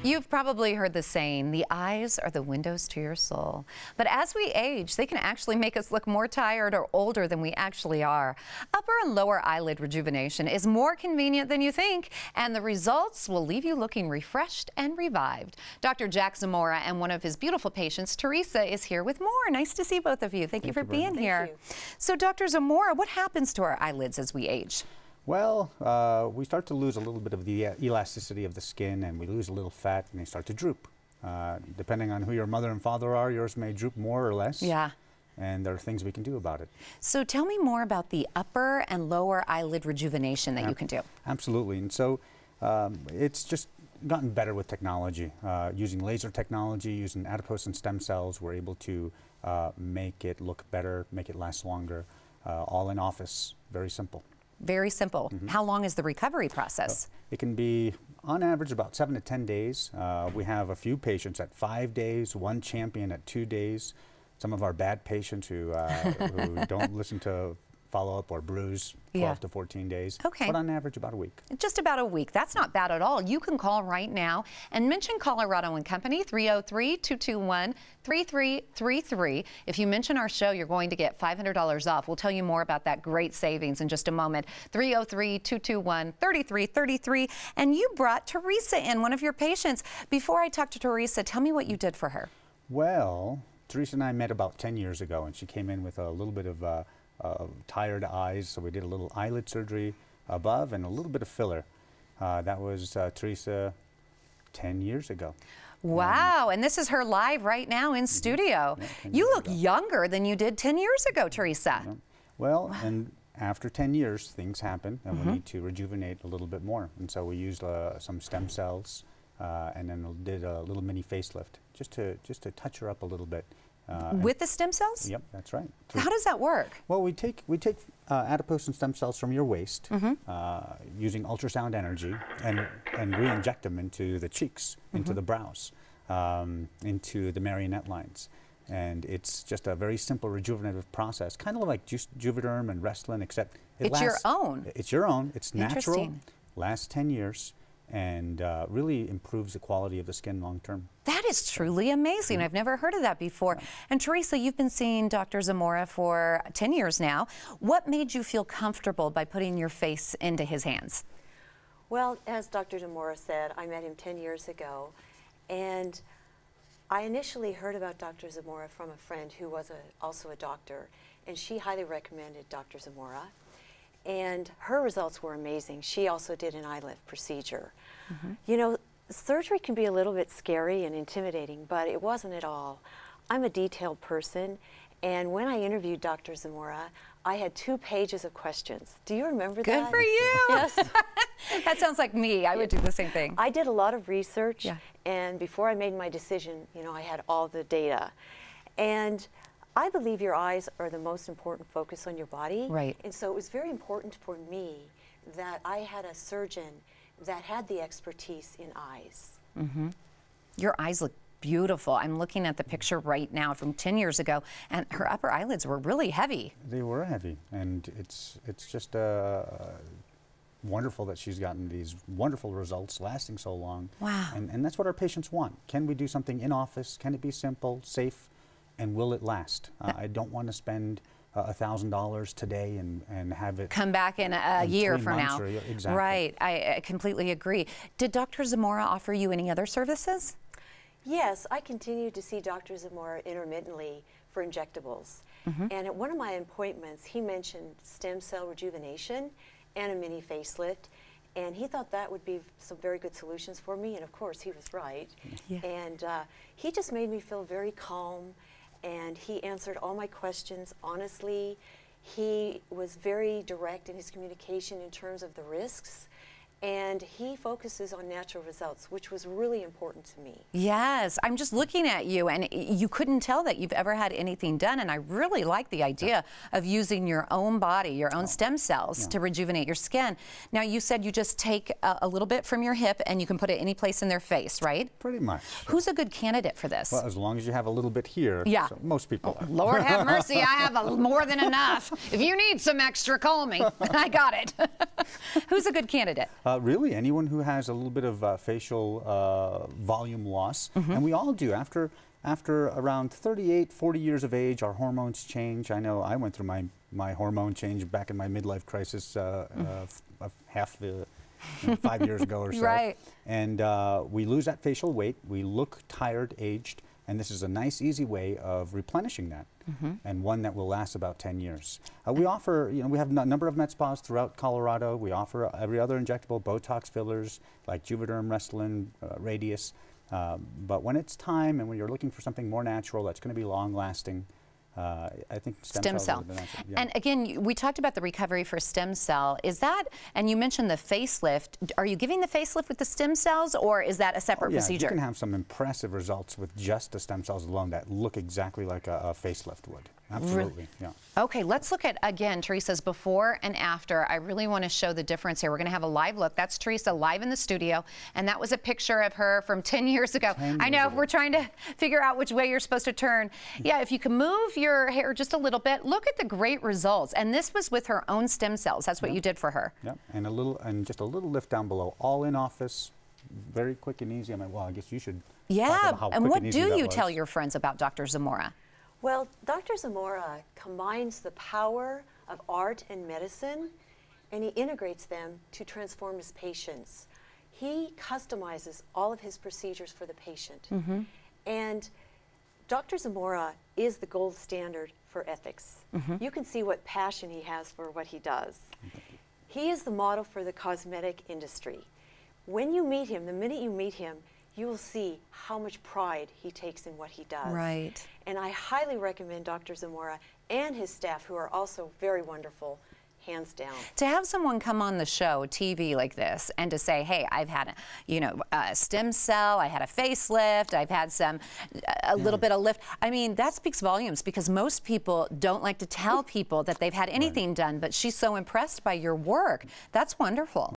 You've probably heard the saying, the eyes are the windows to your soul. But as we age, they can actually make us look more tired or older than we actually are. Upper and lower eyelid rejuvenation is more convenient than you think, and the results will leave you looking refreshed and revived. Dr. Jack Zamora and one of his beautiful patients, Teresa, is here with more. Nice to see both of you. Thank you for being here. So, Dr. Zamora, what happens to our eyelids as we age? Well, we start to lose a little bit of the elasticity of the skin, and we lose a little fat, and they start to droop. Depending on who your mother and father are, yours may droop more or less. Yeah. And there are things we can do about it. So tell me more about the upper and lower eyelid rejuvenation that you can do. Absolutely. And so it's just gotten better with technology. Using laser technology, using adipose and stem cells, we're able to make it look better, make it last longer, all in office. Very simple. Very simple. How long is the recovery process? It can be, on average, about 7 to 10 days. We have a few patients at 5 days, one champion at 2 days. Some of our bad patients who don't listen to follow-up or bruise 12 to 14 days. Okay. But on average, about a week. Just about a week. That's not bad at all. You can call right now and mention Colorado & Company, 303-221-3333. If you mention our show, you're going to get $500 off. We'll tell you more about that great savings in just a moment. 303-221-3333. And you brought Teresa in, one of your patients. Before I talk to Teresa, tell me what you did for her. Well, Teresa and I met about 10 years ago, and she came in with a little bit of tired eyes, so we did a little eyelid surgery above and a little bit of filler. That was Teresa 10 years ago. Wow, and this is her live right now in studio. Yeah, you look younger than you did 10 years ago, Teresa. Well, and after 10 years, things happen, and we need to rejuvenate a little bit more. And so we used some stem cells, and then did a little mini facelift, just to touch her up a little bit. With the stem cells? Yep, that's right. How does that work? Well, we take adipose and stem cells from your waist, using ultrasound energy, and re-inject them into the cheeks, into the brows, into the marionette lines. And it's just a very simple rejuvenative process, kind of like Juvederm and Restylane, except it's your own. It's your own. It's natural, lasts 10 years, and really improves the quality of the skin long term. That is truly amazing. I've never heard of that before. And Teresa, you've been seeing Dr. Zamora for 10 years now. What made you feel comfortable by putting your face into his hands? Well, as Dr. Zamora said, I met him 10 years ago, and I initially heard about Dr. Zamora from a friend who was also a doctor, and she highly recommended Dr. Zamora. And her results were amazing. She also did an eyelid procedure. You know, surgery can be a little bit scary and intimidating, but it wasn't at all. I'm a detailed person, and when I interviewed Dr. Zamora, I had 2 pages of questions. Do you remember that? Good for you. Yes. That sounds like me. I would do the same thing. I did a lot of research, and before I made my decision, you know, I had all the data. And I believe your eyes are the most important focus on your body. Right. And so it was very important for me that I had a surgeon that had the expertise in eyes. Your eyes look beautiful. I'm looking at the picture right now from 10 years ago, and her upper eyelids were really heavy. They were heavy, and it's just wonderful that she's gotten these wonderful results lasting so long. Wow. And that's what our patients want. Can we do something in office? Can it be simple, safe, and will it last? I don't want to spend $1,000 today and have it come back in a year from now. Exactly. Right, I completely agree. Did Dr. Zamora offer you any other services? Yes, I continue to see Dr. Zamora intermittently for injectables. And at one of my appointments, he mentioned stem cell rejuvenation and a mini facelift. And he thought that would be some very good solutions for me, and of course he was right. And he just made me feel very calm, and he answered all my questions honestly. He was very direct in his communication in terms of the risks, and he focuses on natural results, which was really important to me. Yes, I'm just looking at you, and you couldn't tell that you've ever had anything done, and I really like the idea of using your own body, your own stem cells to rejuvenate your skin. Now, you said you just take a little bit from your hip and you can put it any place in their face, right? Pretty much. Who's a good candidate for this? Well, as long as you have a little bit here, so most people are. Lord have mercy, I have more than enough. If you need some extra, call me. I got it. Who's a good candidate? Really, anyone who has a little bit of facial volume loss, and we all do. After around 38, 40 years of age, our hormones change. I know I went through my hormone change back in my midlife crisis half the 5 years ago or so. Right. And we lose that facial weight. We look tired, aged, and this is a nice, easy way of replenishing that, and one that will last about 10 years. We offer, we have a number of med spas throughout Colorado. We offer every other injectable Botox fillers like Juvederm, Restylane, Radius. But when it's time and when you're looking for something more natural that's going to be long-lasting, I think stem cell. Yeah. And again, we talked about the recovery for stem cell. Is that, and you mentioned the facelift, are you giving the facelift with the stem cells, or is that a separate procedure? You can have some impressive results with just the stem cells alone that look exactly like a facelift would. Absolutely, yeah. Okay, let's look at, again, Teresa's before and after. I really want to show the difference here. We're going to have a live look. That's Teresa live in the studio, and that was a picture of her from 10 years ago. I know, we're trying to figure out which way you're supposed to turn. Yeah, if you can move your hair just a little bit, look at the great results. And this was with her own stem cells. That's what you did for her. Yep, and just a little lift down below, all in office, very quick and easy. I mean, well, I guess you should talk about how and quick what and easy do you that tell was. your friends about Dr. Zamora? Well, Dr. Zamora combines the power of art and medicine, and he integrates them to transform his patients. He customizes all of his procedures for the patient. And Dr. Zamora is the gold standard for ethics. You can see what passion he has for what he does. He is the model for the cosmetic industry. When you meet him, the minute you meet him, you will see how much pride he takes in what he does. Right. And I highly recommend Dr. Zamora and his staff, who are also very wonderful, hands down. To have someone come on the show, TV like this, and to say, hey, I've had a stem cell, I had a facelift, I've had a little bit of lift. I mean, that speaks volumes, because most people don't like to tell people that they've had anything done, but she's so impressed by your work. That's wonderful.